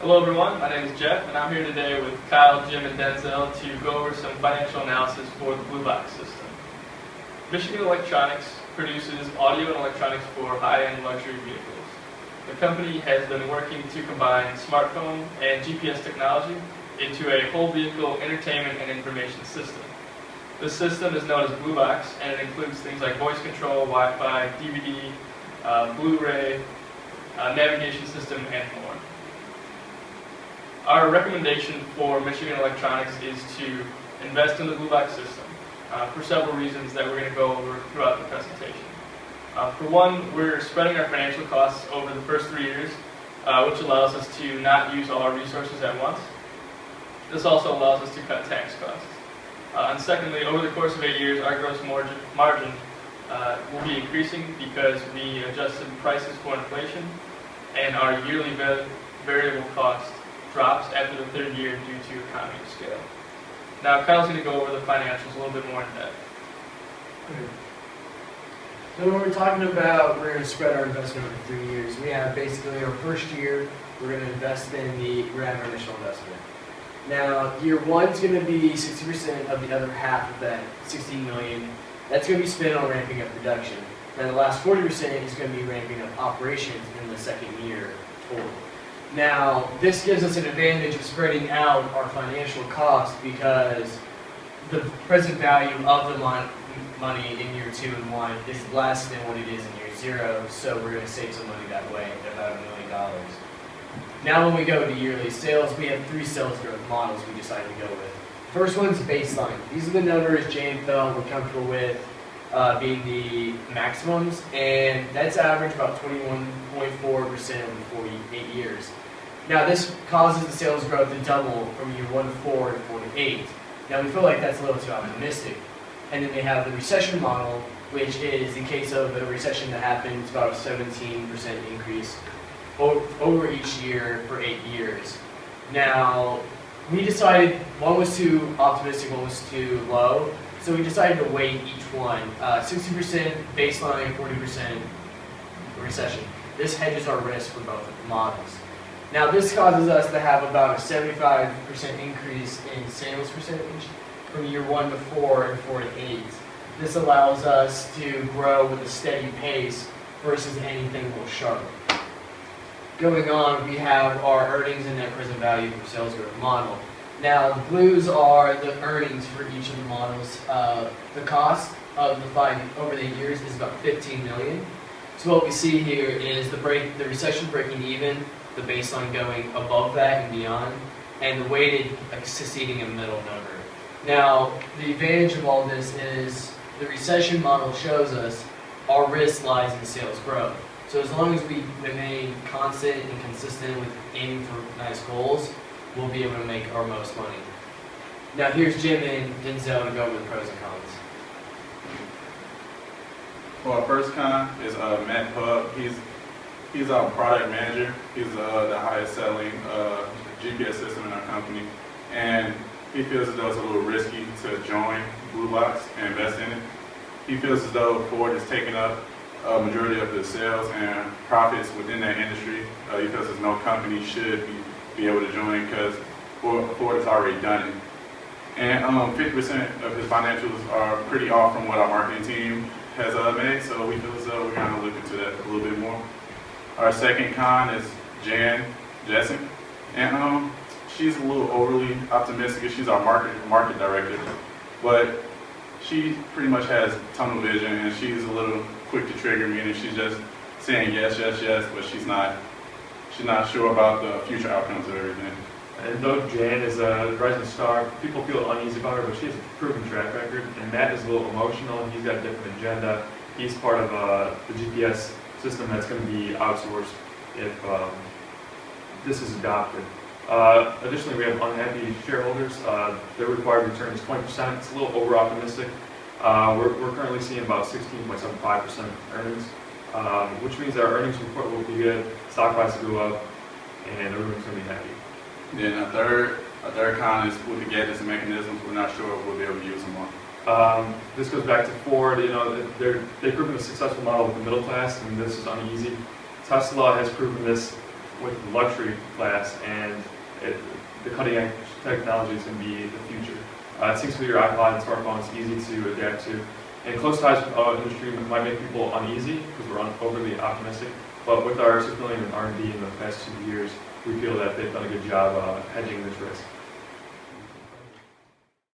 Hello everyone, my name is Jeff and I'm here today with Kyle, Jim, and Denzel to go over some financial analysis for the BluBoxx system. Michigan Electronics produces audio and electronics for high-end luxury vehicles. The company has been working to combine smartphone and GPS technology into a whole vehicle entertainment and information system. This system is known as BluBoxx and it includes things like voice control, Wi-Fi, DVD, Blu-ray, navigation system, and more. Our recommendation for Michigan Electronics is to invest in the BluBoxx system for several reasons that we're going to go over throughout the presentation. For one, we're spreading our financial costs over the first 3 years, which allows us to not use all our resources at once. This also allows us to cut tax costs. And secondly, over the course of 8 years, our gross margin will be increasing because we adjusted prices for inflation, and our yearly variable cost drops after the third year due to economy of scale. Now, Kyle's going to go over the financials a little bit more in depth. So when we're talking about we're going to spread our investment over 3 years, we have basically our first year, we're going to invest in we're going to have our initial investment. Now, year one is going to be 60% of the other half of that $16 million. That's going to be spent on ramping up production. Now, the last 40% is going to be ramping up operations in the second year total. Now, this gives us an advantage of spreading out our financial costs because the present value of the money in year 2 and 1 is less than what it is in year 0, so we're going to save some money that way, about $1 million. Now when we go to yearly sales, we have 3 sales growth models we decided to go with. First one's baseline. These are the numbers Jane felt we're comfortable with being the maximums, and that's average about 21.4% over 48 years. Now this causes the sales growth to double from year 1 to 4 to 4 to 8. Now we feel like that's a little too optimistic. And then they have the recession model, which is in case of a recession that happens, about a 17% increase over each year for 8 years. Now, we decided one was too optimistic, one was too low, so we decided to weight each one. 60% baseline, 40% recession. This hedges our risk for both models. Now, this causes us to have about a 75% increase in sales percentage from year 1 to 4 and 4 to 8. This allows us to grow with a steady pace versus anything more sharp. Going on, we have our earnings and net present value for sales growth model. Now, the blues are the earnings for each of the models. The cost of the over the 8 years is about $15 million. So what we see here is the recession breaking even, the baseline going above that and beyond, and the weighted succeeding a middle number. Now, the advantage of all this is the recession model shows us our risk lies in sales growth. So as long as we remain constant and consistent with aiming for nice goals, we'll be able to make our most money. Now here's Jim and Denzel to go over the pros and cons. Well, our first con is Matt Pubb. He's our product manager. He's the highest selling GPS system in our company. And he feels as though it's a little risky to join BluBoxx and invest in it. He feels as though Ford is taking up a majority of the sales and profits within that industry. He feels as no company should be able to join because Ford has already done it. And 50% of his financials are pretty off from what our marketing team has made, so we feel as though we're going to look into that a little bit more. Our second con is Jan Jessen, and she's a little overly optimistic. She's our market director, but she pretty much has tunnel vision, and she's a little quick to trigger me, and she's just saying yes, yes, yes, but she's not sure about the future outcomes of everything. And though Jan is a rising star, people feel uneasy about her, but she has a proven track record. And Matt is a little emotional, and he's got a different agenda. He's part of the GPS system that's going to be outsourced if this is adopted. Additionally, we have unhappy shareholders. Their required return is 20%. It's a little over-optimistic. We're currently seeing about 16.75% earnings, which means our earnings report will be good, stock prices go up, and everyone's going to be happy. Then a third con is with the gadgets and mechanisms. We're not sure if we'll be able to use them more. This goes back to Ford. You know, they've proven a successful model with the middle class, and this is uneasy. Tesla has proven this with the luxury class, and the cutting edge technology is going to be the future. It syncs with your iPod and smartphone. It's easy to adapt to. And close ties with industry might make people uneasy because we're overly optimistic. But with our $6 million in R&D in the past 2 years, we feel that they've done a good job hedging this risk.